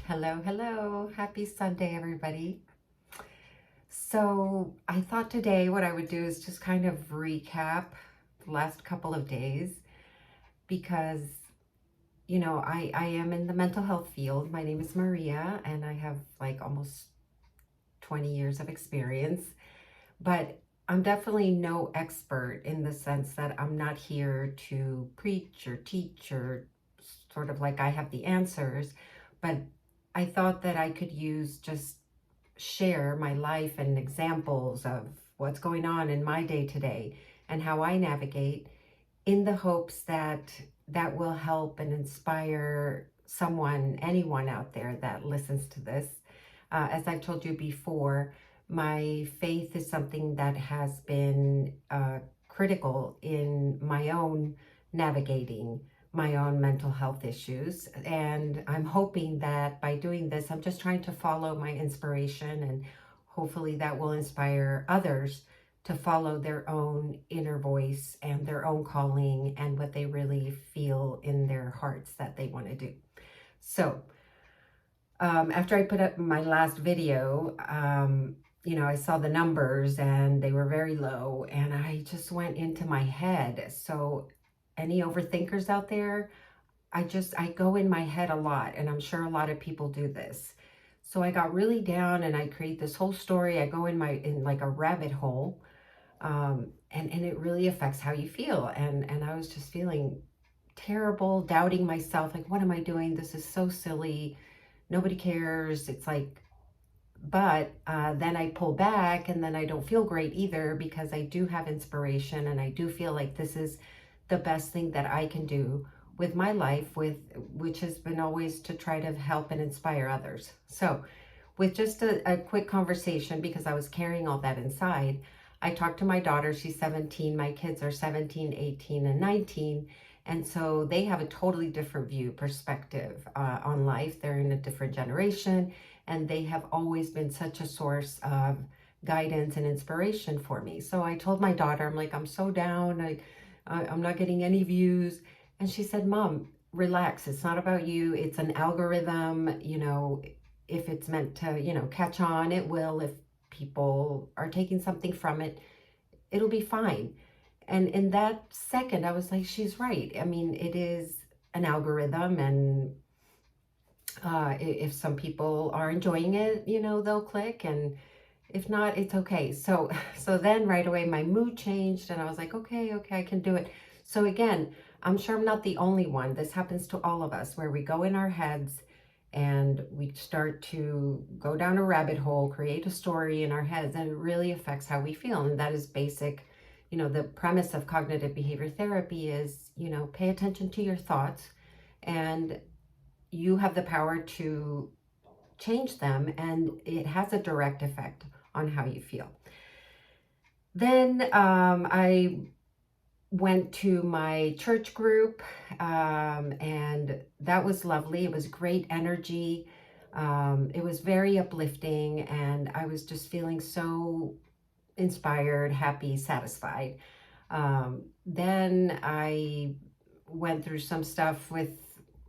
Hello, hello. Happy Sunday, everybody. So, I thought today what I would do is just kind of recap the last couple of days because, I am in the mental health field. My name is Maria, and I have like almost 20 years of experience, but I'm definitely no expert in the sense that I'm not here to preach or teach or sort of like I have the answers, but I thought that I could use just share my life and examples of what's going on in my day to day and how I navigate in the hopes that that will help and inspire someone, anyone out there that listens to this. As I've told you before, my faith is something that has been critical in my own navigating my own mental health issues. And I'm hoping that by doing this, I'm just trying to follow my inspiration, and hopefully that will inspire others to follow their own inner voice and their own calling and what they really feel in their hearts that they want to do. So, after I put up my last video, I saw the numbers and they were very low, and I just went into my head. So, any overthinkers out there, I go in my head a lot, and I'm sure a lot of people do this. So I got really down and I create this whole story. I go in like a rabbit hole, and it really affects how you feel. And I was just feeling terrible, doubting myself, like, what am I doing? This is so silly. Nobody cares. It's like, but then I pull back, and then I don't feel great either because I do have inspiration, and I do feel like this is the best thing that I can do with my life, which has been always to try to help and inspire others. So with just a quick conversation, because I was carrying all that inside, I talked to my daughter. She's 17. My kids are 17, 18, and 19. And so they have a totally different perspective on life. They're in a different generation, and they have always been such a source of guidance and inspiration for me. So I told my daughter, I'm like, I'm so down. I'm not getting any views. And she said, Mom, relax. It's not about you. It's an algorithm. If it's meant to, catch on, it will. If people are taking something from it, it'll be fine. And in that second, I was like, she's right. I mean, it is an algorithm, and if some people are enjoying it, they'll click, and if not, it's okay. So then right away, my mood changed, and I was like, okay, I can do it. So again, I'm sure I'm not the only one. This happens to all of us, where we go in our heads and we start to go down a rabbit hole, create a story in our heads, and it really affects how we feel. And that is basic. The premise of cognitive behavior therapy is, pay attention to your thoughts, and you have the power to change them, and it has a direct effect on how you feel. Then I went to my church group, and that was lovely. It was great energy. It was very uplifting, and I was just feeling so inspired, happy, satisfied. Then I went through some stuff with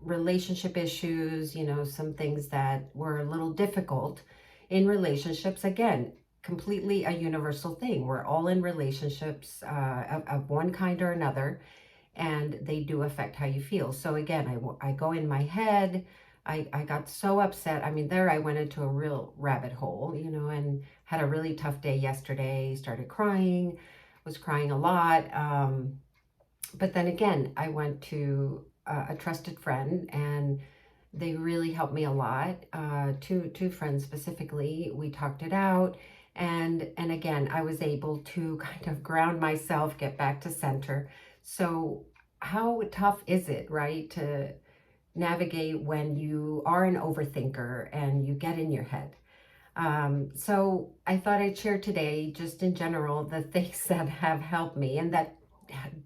relationship issues, some things that were a little difficult in relationships. Again, completely a universal thing. We're all in relationships of one kind or another, and they do affect how you feel. So again, I go in my head. I got so upset. I mean, there I went into a real rabbit hole, and had a really tough day yesterday. Started crying, was crying a lot. But then again, I went to a trusted friend, and they really helped me a lot. Two friends specifically, we talked it out, and again, I was able to kind of ground myself, get back to center. So how tough is it, right, to navigate when you are an overthinker and you get in your head? So I thought I'd share today, just in general, the things that have helped me and that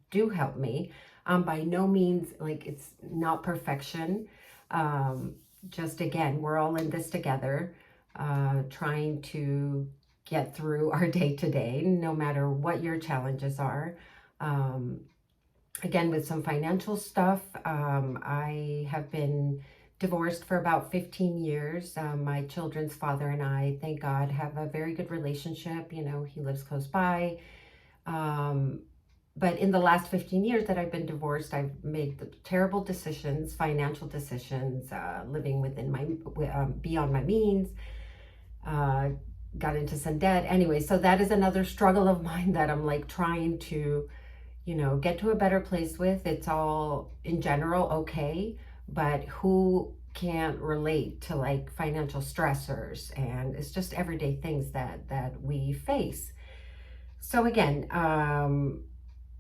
do help me. By no means, like, it's not perfection. Just again, we're all in this together, trying to get through our day to day, no matter what your challenges are. Again, with some financial stuff, I have been divorced for about 15 years. My children's father and I, thank God, have a very good relationship. You know, he lives close by. Um, but in the last 15 years that I've been divorced, I've made the terrible decisions, financial decisions, living within my, beyond my means, uh, got into some debt. Anyway, so that is another struggle of mine that I'm like trying to, you know, get to a better place with. It's all in general okay, but who can't relate to like financial stressors, and it's just everyday things that we face. So again,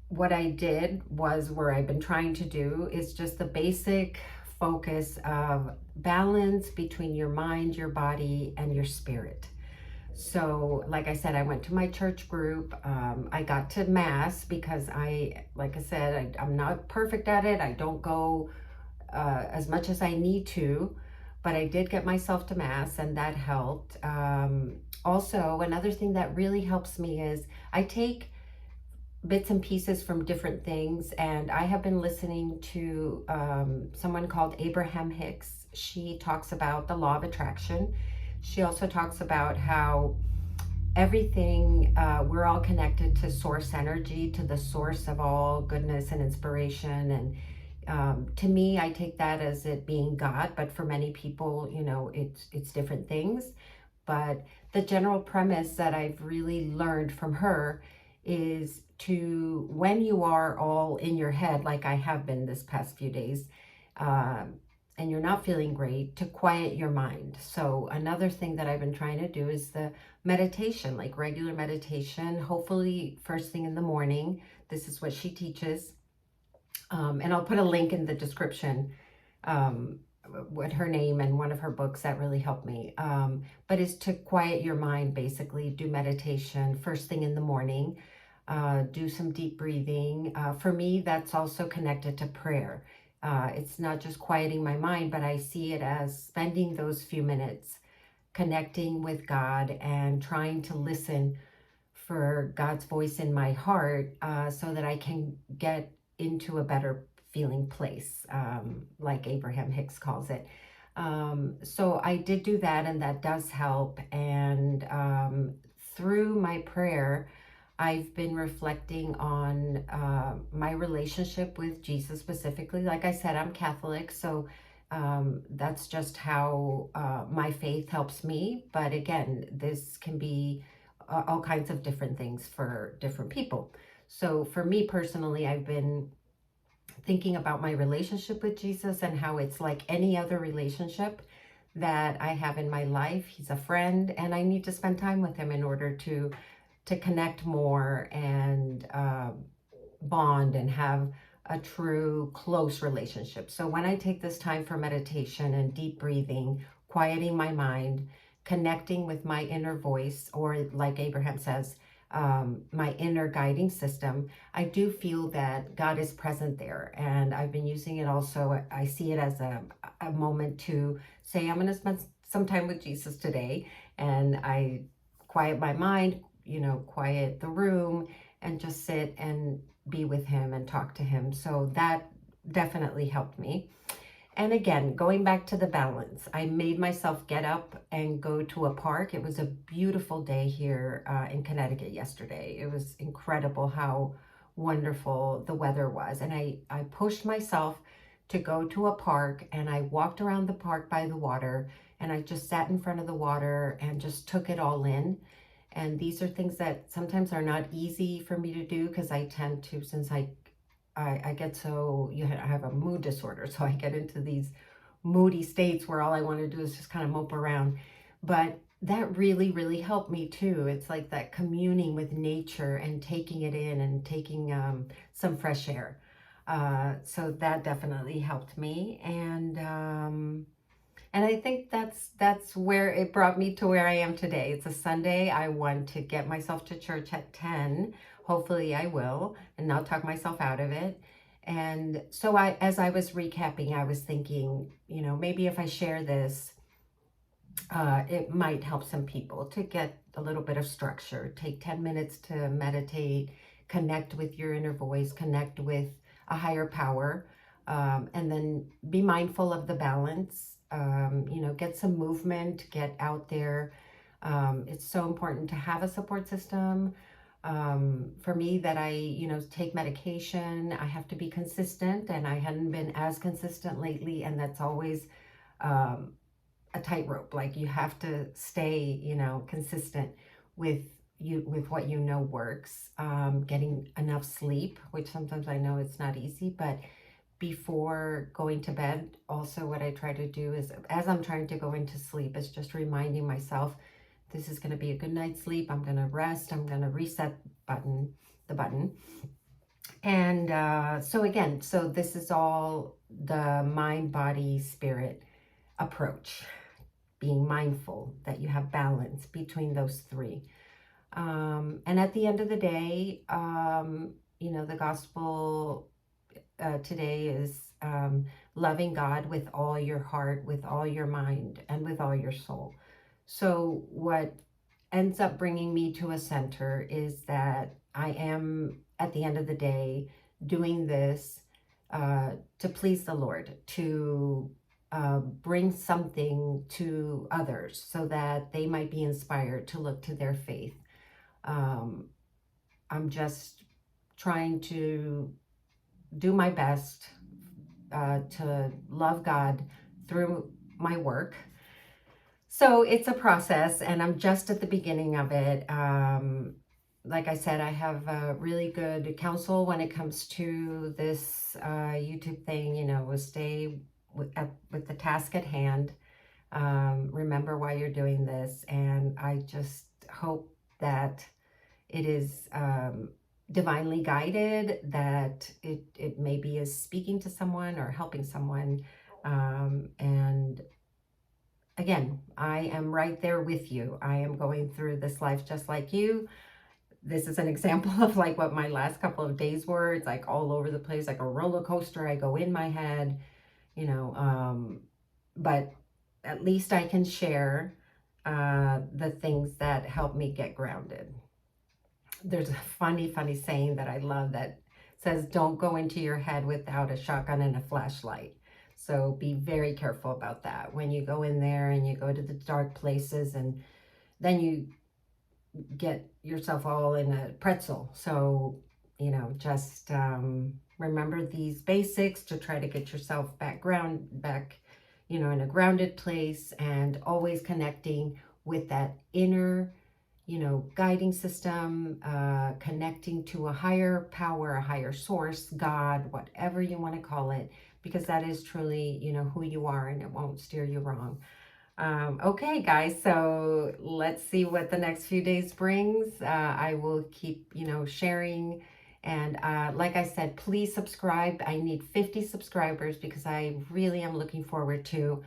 what I did was, where I've been trying to do is just the basic focus of balance between your mind, your body, and your spirit. So, like I said, I went to my church group. I got to Mass because like I said, I'm not perfect at it. I don't go as much as I need to, but I did get myself to Mass, and that helped. Also, another thing that really helps me is I take bits and pieces from different things, and I have been listening to someone called Abraham Hicks. She talks about the law of attraction. She also talks about how everything, we're all connected to source energy, to the source of all goodness and inspiration. And to me, I take that as it being God, but for many people, you know, it's different things. But the general premise that I've really learned from her is to, when you are all in your head, like I have been this past few days, and you're not feeling great, to quiet your mind. So another thing that I've been trying to do is the meditation, like regular meditation, hopefully first thing in the morning. This is what she teaches. And I'll put a link in the description, with her name and one of her books that really helped me. But is to quiet your mind, basically. Do meditation first thing in the morning. Do some deep breathing. For me, that's also connected to prayer. It's not just quieting my mind, but I see it as spending those few minutes connecting with God and trying to listen for God's voice in my heart, so that I can get into a better feeling place, like Abraham Hicks calls it. So I did do that, and that does help. And through my prayer, I've been reflecting on my relationship with Jesus specifically. Like I said, I'm Catholic, so that's just how my faith helps me. But again, this can be all kinds of different things for different people. So for me personally, I've been thinking about my relationship with Jesus and how it's like any other relationship that I have in my life. He's a friend, and I need to spend time with him in order to connect more and bond and have a true close relationship. So when I take this time for meditation and deep breathing, quieting my mind, connecting with my inner voice, or like Abraham says, my inner guiding system, I do feel that God is present there. And I've been using it also. I see it as a moment to say, I'm going to spend some time with Jesus today. And I quiet my mind, you know, quiet the room, and just sit and be with him and talk to him. So that definitely helped me. And again, going back to the balance, I made myself get up and go to a park. It was a beautiful day here in Connecticut yesterday. It was incredible how wonderful the weather was. And I pushed myself to go to a park, and I walked around the park by the water, and I just sat in front of the water and just took it all in. And these are things that sometimes are not easy for me to do, because I tend to, since I get so, I have a mood disorder, so I get into these moody states where all I want to do is just kind of mope around. But that really, really helped me too. It's like that communing with nature and taking it in and taking some fresh air. So that definitely helped me. And I think that's where it brought me to where I am today. It's a Sunday. I want to get myself to church at 10. Hopefully I will, and not talk myself out of it. And so as I was recapping, I was thinking, you know, maybe if I share this, it might help some people to get a little bit of structure. Take 10 minutes to meditate, connect with your inner voice, connect with a higher power, and then be mindful of the balance. get some movement, get out there. It's so important to have a support system. For me, that I, take medication, I have to be consistent, and I hadn't been as consistent lately, and that's always um, a tightrope. Like, you have to stay, consistent with with what works. Getting enough sleep, which sometimes I know it's not easy, but before going to bed, also what I try to do is, as I'm trying to go into sleep, is just reminding myself, this is going to be a good night's sleep. I'm going to rest. I'm going to reset the button. And so this is all the mind, body, spirit approach, being mindful that you have balance between those three. And at the end of the day, the gospel today is loving God with all your heart, with all your mind, and with all your soul. So what ends up bringing me to a center is that I am, at the end of the day, doing this to please the Lord, to bring something to others so that they might be inspired to look to their faith. I'm just trying to do my best to love God through my work. So it's a process, and I'm just at the beginning of it. Like I said, I have really good counsel when it comes to this YouTube thing. Stay with the task at hand. Remember why you're doing this, and I just hope that it is divinely guided, that it maybe is speaking to someone or helping someone. And again, I am right there with you. I am going through this life just like you. This is an example of like what my last couple of days were. It's like all over the place, like a roller coaster. I go in my head, but at least I can share the things that help me get grounded. There's a funny saying that I love that says, don't go into your head without a shotgun and a flashlight. So be very careful about that when you go in there and you go to the dark places, and then you get yourself all in a pretzel. So, just remember these basics to try to get yourself back, in a grounded place, and always connecting with that inner guiding system, connecting to a higher power, a higher source, God, whatever you want to call it, because that is truly, who you are, and it won't steer you wrong. Okay, guys, so let's see what the next few days brings. I will keep, sharing. And like I said, please subscribe. I need 50 subscribers because I really am looking forward to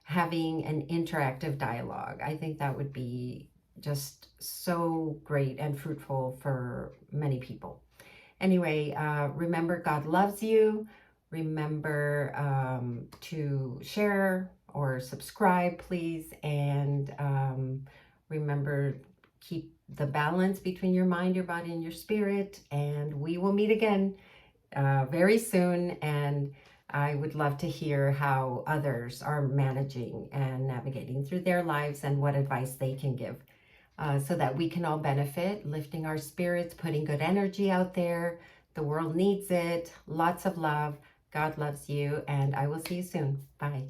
having an interactive dialogue. I think that would be just so great and fruitful for many people. Anyway, remember, God loves you. Remember to share or subscribe, please. And remember, keep the balance between your mind, your body, and your spirit. And we will meet again very soon. And I would love to hear how others are managing and navigating through their lives and what advice they can give, so that we can all benefit, lifting our spirits, putting good energy out there. The world needs it. Lots of love. God loves you, and I will see you soon. Bye.